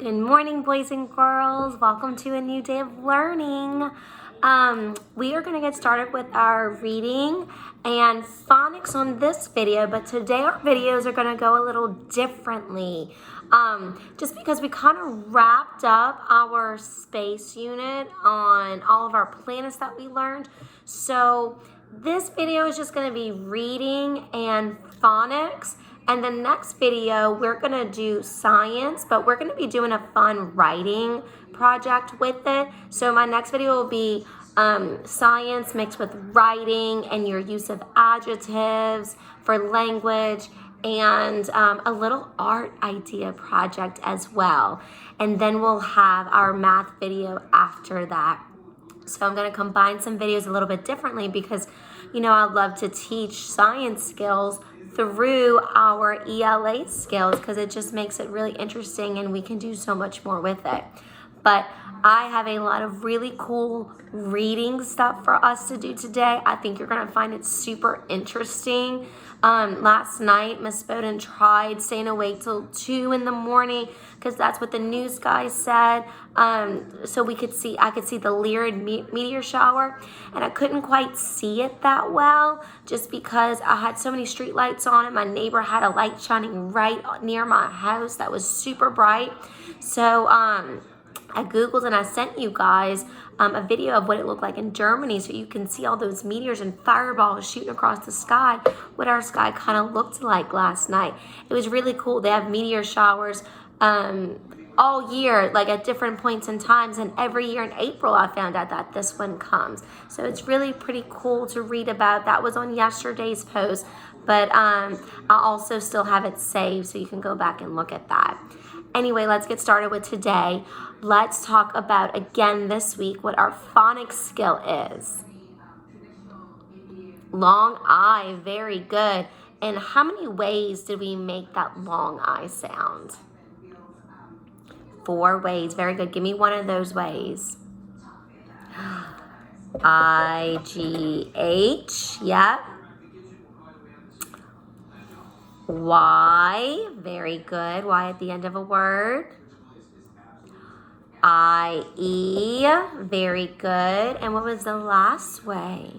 Good morning, boys and girls. Welcome to a new day of learning. We are going to get started with our reading and phonics on this video, but today our videos are going to go a little differently. Just because we kind of wrapped up our space unit on all of our planets that we learned. So this video is just going to be reading and phonics. And the next video, we're going to do science, but we're going to be doing a fun writing project with it. So my next video will be science mixed with writing and your use of adjectives for language and a little art idea project as well. And then we'll have our math video after that. So I'm going to combine some videos a little bit differently because, you know, I love to teach science skills through our ELA skills because it just makes it really interesting and we can do so much more with it. But I have a lot of really cool reading stuff for us to do today. I think you're going to find it super interesting. Last night, Miss Bowden tried staying awake till 2 in the morning because that's what the news guys said. So I could see the Lyrid meteor shower, and I couldn't quite see it that well just because I had so many street lights on and my neighbor had a light shining right near my house that was super bright. So I Googled and I sent you guys a video of what it looked like in Germany so you can see all those meteors and fireballs shooting across the sky, what our sky kind of looked like last night. It was really cool. They have meteor showers all year, like at different points in times, and every year in April I found out that this one comes. So it's really pretty cool to read about. That was on yesterday's post, but I also still have it saved so you can go back and look at that. Anyway, let's get started with today. Let's talk about, again this week, what our phonics skill is. Long I, very good. And how many ways did we make that long I sound? 4 ways, very good. Give me one of those ways. I-G-H, yep. Y, very good. Y at the end of a word. I-E, very good. And what was the last way?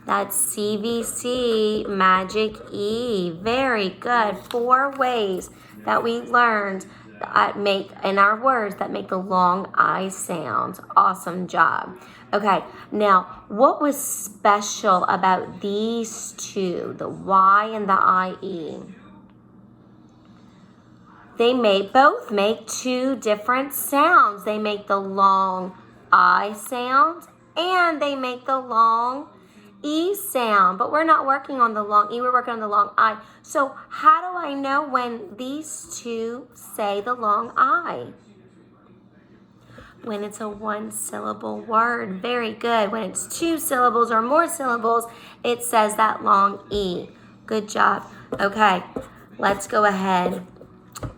That's CVC, magic E, very good. 4 ways that we learned that make in our words that make the long I sound. Awesome job. Okay, now what was special about these two, the Y and the IE? They both make 2 different sounds. They make the long I sound and they make the long E sound, but we're not working on the long E, we're working on the long I. So how do I know when these 2 say the long I? When it's a 1-syllable word, very good. When it's 2 syllables or more syllables, it says that long E. Good job. Okay, let's go ahead.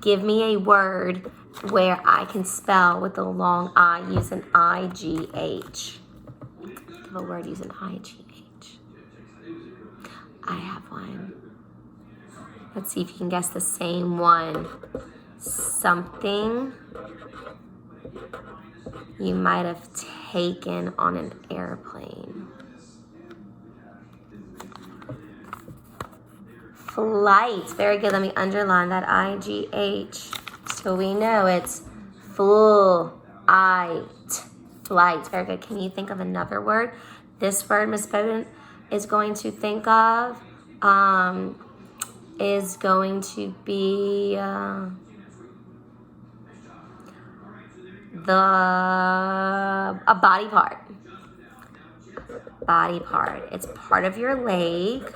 Give me a word where I can spell with the long I using I-G-H. Give a word using I-G-H. I have one. Let's see if you can guess the same one. Something you might have taken on an airplane. Flight. Very good. Let me underline that I-G-H so we know it's flight. Flight. Very good. Can you think of another word? This word, Miss Bowden, is going to think of is going to be a body part. Body part. It's part of your leg.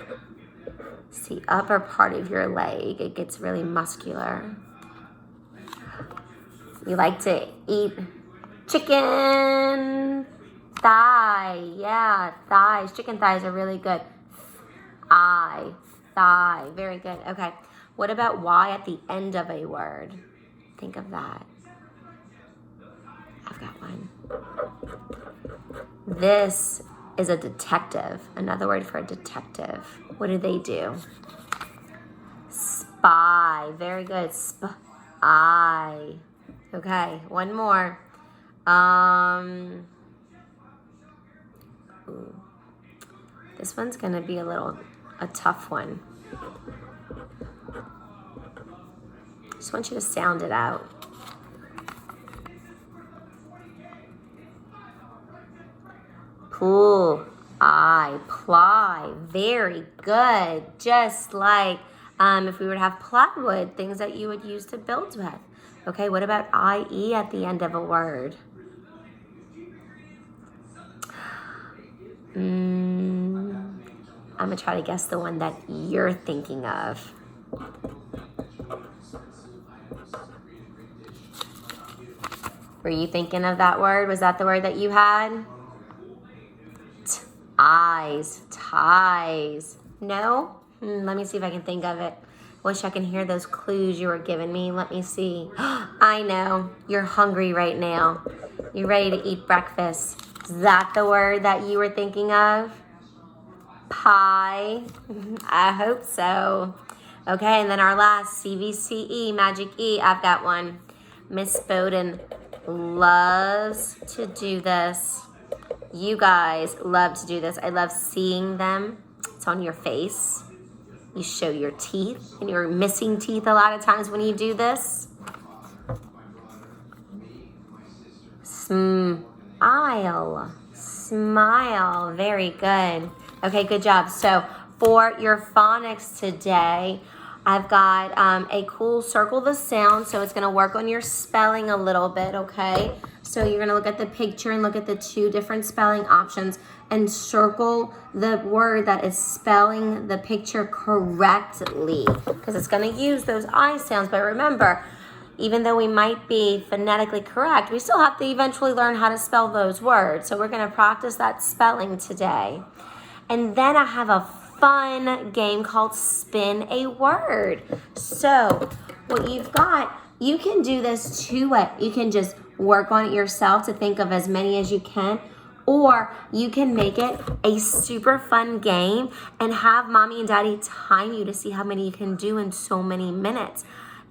It's the upper part of your leg. It gets really muscular. You like to eat chicken thigh. Yeah, thighs. Chicken thighs are really good. Thigh. Very good. Okay. What about Y at the end of a word? Think of that. I've got one. This is a detective. Another word for a detective. What do? Spy. Very good. I. Okay, one more. Ooh. This one's going to be a tough one. Just want you to sound it out. Pull, ply. Very good. Just like if we were to have plywood, things that you would use to build with. Okay, what about IE at the end of a word? I'm going to try to guess the one that you're thinking of. Were you thinking of that word? Was that the word that you had? Eyes, ties. No? Let me see if I can think of it. Wish I can hear those clues you were giving me. Let me see. I know. You're hungry right now. You ready to eat breakfast? Is that the word that you were thinking of? Pie. I hope so. Okay, and then our last CVCE, magic E. I've got one. Miss Bowden loves to do this. You guys love to do this. I love seeing them. It's on your face. You show your teeth, and you're missing teeth a lot of times when you do this. Smile. Smile. Very good. Okay, good job. So for your phonics today, I've got a cool circle the sound. So it's going to work on your spelling a little bit, okay? So you're going to look at the picture and look at the two different spelling options and circle the word that is spelling the picture correctly, because it's going to use those I sounds. But remember, even though we might be phonetically correct, we still have to eventually learn how to spell those words. So we're going to practice that spelling today. And then I have a fun game called Spin a Word. So what you've got, you can do this two ways. You can just work on it yourself to think of as many as you can, or you can make it a super fun game and have mommy and daddy time you to see how many you can do in so many minutes.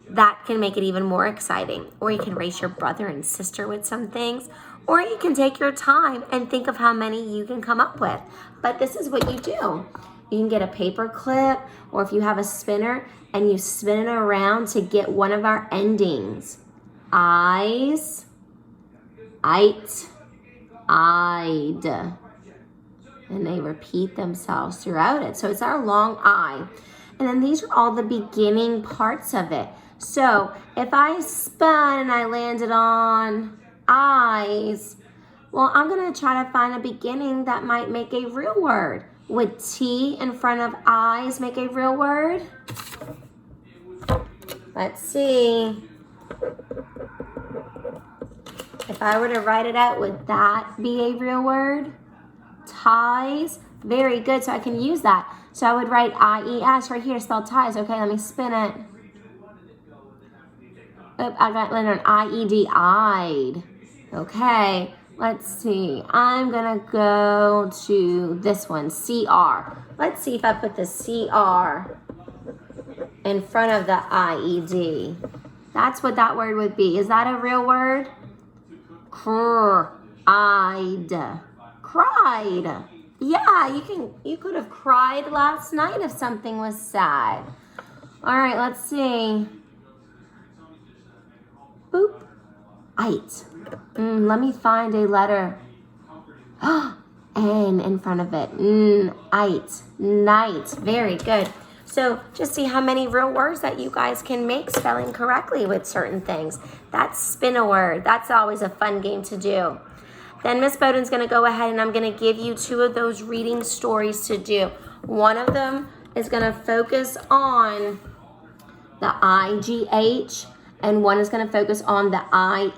That can make it even more exciting. Or you can race your brother and sister with some things, or you can take your time and think of how many you can come up with. But this is what you do. You can get a paper clip, or if you have a spinner, and you spin it around to get one of our endings. Eyes, ite, eyed. And they repeat themselves throughout it. So it's our long I. And then these are all the beginning parts of it. So if I spun and I landed on eyes, well, I'm going to try to find a beginning that might make a real word. Would T in front of eyes make a real word? Let's see. If I were to write it out, would that be a real word? Ties. Very good. So I can use that. So I would write I-E-S right here to spell ties. Okay, let me spin it. Oop, I got landed on I-E-D, eyed. Okay, let's see. I'm going to go to this one, C-R. Let's see if I put the C-R in front of the I-E-D. That's what that word would be. Is that a real word? Cried. Cried. Yeah, you could have cried last night if something was sad. All right, let's see. Boop. Ite. Let me find a letter. N in front of it. Ite. Night. Very good. So just see how many real words that you guys can make spelling correctly with certain things. That's spin a word. That's always a fun game to do. Then Miss Bowden's going to go ahead and I'm going to give you two of those reading stories to do. One of them is going to focus on the IGH, and one is going to focus on the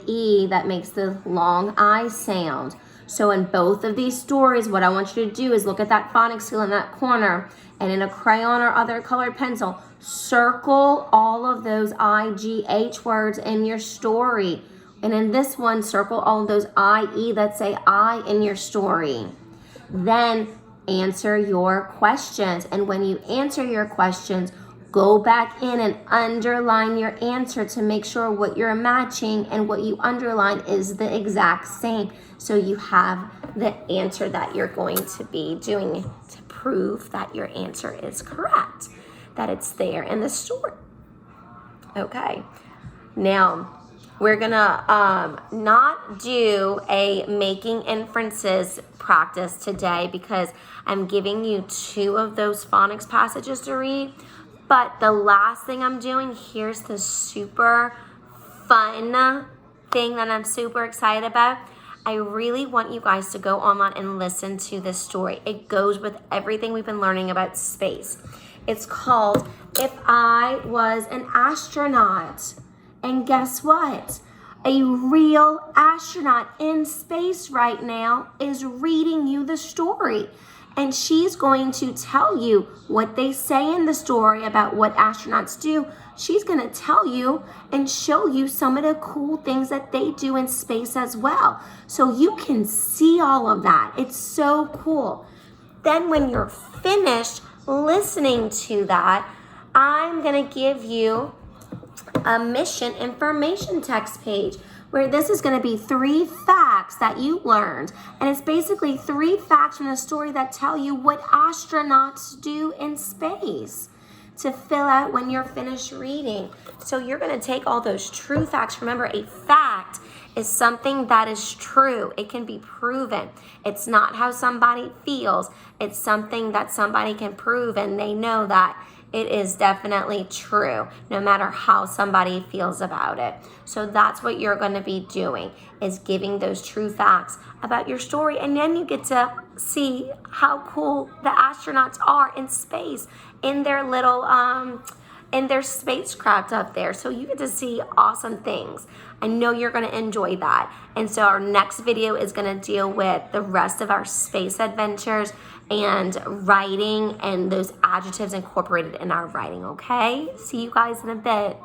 IE that makes the long I sound. So in both of these stories, what I want you to do is look at that phonics wheel in that corner, and in a crayon or other colored pencil, circle all of those IGH words in your story. And in this one, circle all of those IE that say I in your story. Then answer your questions. And when you answer your questions, Go back in and underline your answer to make sure what you're matching and what you underline is the exact same. So you have the answer that you're going to be doing to prove that your answer is correct, that it's there in the story. Okay, now we're gonna not do a making inferences practice today because I'm giving you 2 of those phonics passages to read. But the last thing I'm doing, here's the super fun thing that I'm super excited about. I really want you guys to go online and listen to this story. It goes with everything we've been learning about space. It's called If I Was an Astronaut. And guess what? A real astronaut in space right now is reading you the story. And she's going to tell you what they say in the story about what astronauts do. She's going to tell you and show you some of the cool things that they do in space as well. So you can see all of that. It's so cool. Then when you're finished listening to that, I'm going to give you a mission information text page where this is going to be 3 facts that you learned. And it's basically 3 facts from the story that tell you what astronauts do in space to fill out when you're finished reading. So you're going to take all those true facts. Remember, a fact is something that is true. It can be proven. It's not how somebody feels. It's something that somebody can prove and they know that it is definitely true, no matter how somebody feels about it. So that's what you're going to be doing, is giving those true facts about your story. And then you get to see how cool the astronauts are in space, in their little, in their spacecraft up there. So you get to see awesome things. I know you're going to enjoy that. And so our next video is going to deal with the rest of our space adventures and writing and those adjectives incorporated in our writing, okay? See you guys in a bit.